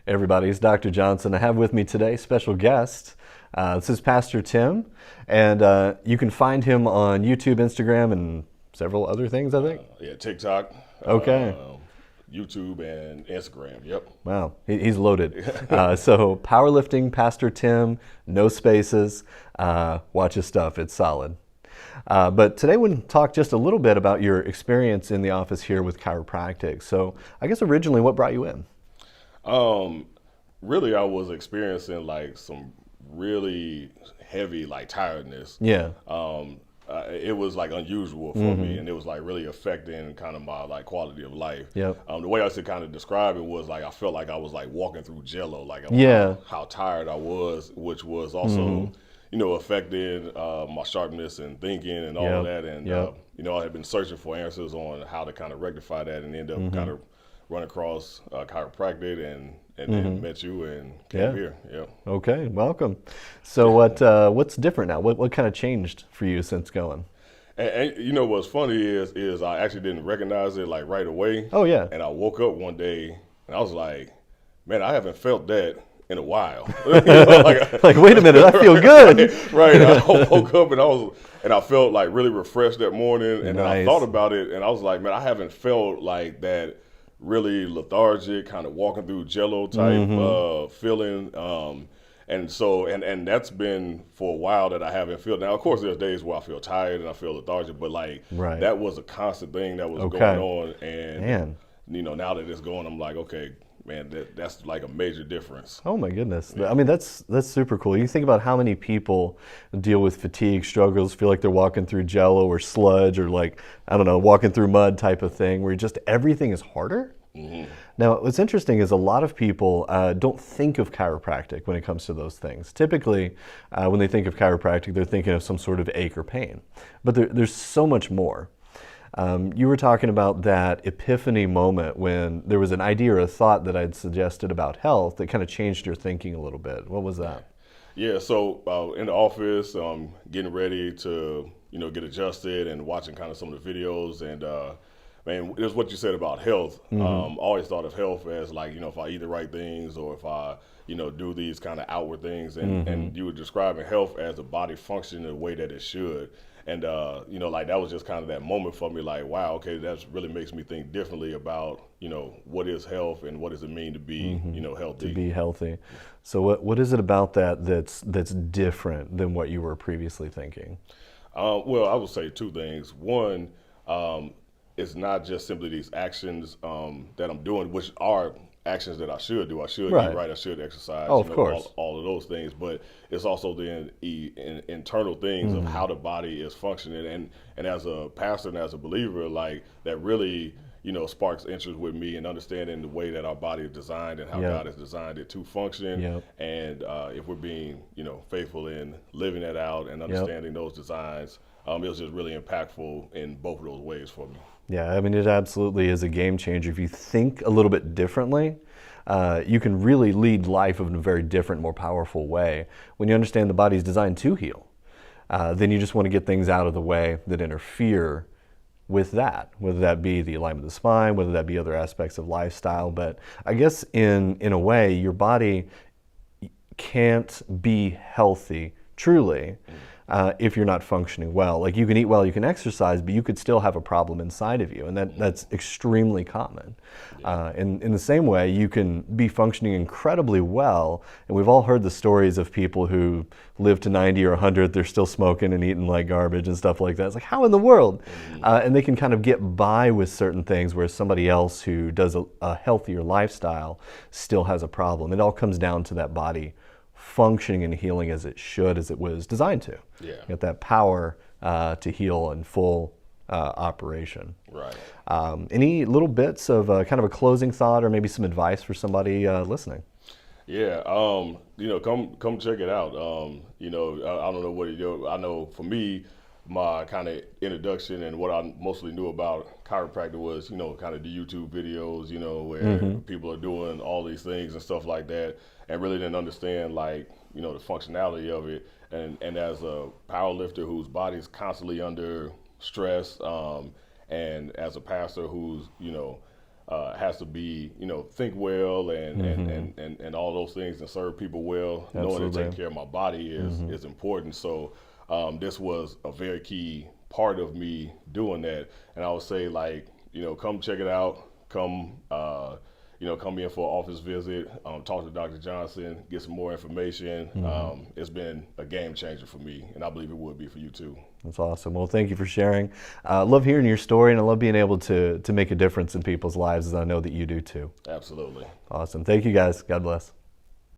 Everybody, it's Dr. Johnson. I have with me today special guest. This is Pastor Tim, and you can find him on YouTube, Instagram, and several other things, I think. Yeah, TikTok, Okay. YouTube, and Instagram. Yep. Wow, he's loaded. So powerlifting, Pastor Tim, no spaces. Watch his stuff; it's solid. But today we're going to talk just a little bit about your experience in the office here with chiropractic. So I guess originally, what brought you in? Really, I was experiencing like some really heavy like tiredness. Yeah. It was like unusual for me, and it was like really affecting kind of my like quality of life. Yep. The way I should kind of describe it was like I felt like I was like walking through jello, like Yeah. how tired I was, which was also affecting my sharpness and thinking and all of that. And I had been searching for answers on how to kind of rectify that, and end up kind of run across chiropractic and then met you and came here. Yeah. Okay, welcome. So what's different now? What kind of changed for you since going? And you know what's funny is I actually didn't recognize it like right away. Oh yeah. And I woke up one day and I was like, man, I haven't felt that in a while. Like wait a minute, I feel good. Right. I woke up and I felt like really refreshed that morning, and then I thought about it and I was like, man, I haven't felt like that really lethargic, kind of walking through jello type feeling. And so, and that's been for a while that I haven't felt. Now, of course, there's days where I feel tired and I feel lethargic, but like that was a constant thing that was going on. And, now that it's going, I'm like, okay, man, that's like a major difference. Oh my goodness. I mean, that's super cool. You think about how many people deal with fatigue, struggles, feel like they're walking through jello or sludge or like, I don't know, walking through mud type of thing where just everything is harder. Now, what's interesting is a lot of people don't think of chiropractic when it comes to those things. Typically, when they think of chiropractic, they're thinking of some sort of ache or pain. But there's so much more. You were talking about that epiphany moment when there was an idea or a thought that I'd suggested about health that kind of changed your thinking a little bit. What was that? Yeah, so in the office, getting ready to get adjusted and watching kind of some of the videos, and man, it was what you said about health. Always thought of health as like, if I eat the right things or if I, do these kind of outward things. And you were describing health as a body function in the way that it should. And, like that was just kind of that moment for me, like, wow, okay, that really makes me think differently about, what is health and what does it mean to be, healthy. To be healthy. So what is it about that that's different than what you were previously thinking? Well, I would say two things. One, it's not just simply these actions that I'm doing, which are actions that I should do. I should eat right. I should exercise. Oh, of course. All of those things. But it's also the internal things of how the body is functioning. And as a pastor and as a believer, like that really, sparks interest with me in understanding the way that our body is designed and how God has designed it to function. And if we're being, faithful in living that out and understanding those designs, it was just really impactful in both of those ways for me. Yeah, I mean, it absolutely is a game changer. If you think a little bit differently, you can really lead life in a very different, more powerful way. When you understand the body's designed to heal, then you just want to get things out of the way that interfere with that, whether that be the alignment of the spine, whether that be other aspects of lifestyle. But I guess in a way, your body can't be healthy truly if you're not functioning well. Like you can eat well, you can exercise, but you could still have a problem inside of you, and that's extremely common. In the same way, you can be functioning incredibly well, and we've all heard the stories of people who live to 90 or 100, they're still smoking and eating like garbage and stuff like that. It's like, how in the world? And they can kind of get by with certain things, whereas somebody else who does a healthier lifestyle still has a problem. It all comes down to that body functioning and healing as it should, as it was designed to. Yeah. Get that power to heal in full operation. Right. Any little bits of kind of a closing thought or maybe some advice for somebody listening? Yeah. Come check it out. I don't know what I know for me, my kind of introduction and what I mostly knew about chiropractic was, kind of the YouTube videos, where people are doing all these things and stuff like that, and really didn't understand the functionality of it. And as a power lifter whose body's constantly under stress, and as a pastor who's, has to be, think well and all those things and serve people well. Knowing to take care of my body is important. So this was a very key part of me doing that. And I would say, like, come check it out. Come come in for an office visit, talk to Dr. Johnson, get some more information. It's been a game changer for me, and I believe it would be for you too. That's awesome. Well, thank you for sharing. I love hearing your story, and I love being able to make a difference in people's lives, as I know that you do too. Absolutely. Awesome. Thank you, guys. God bless.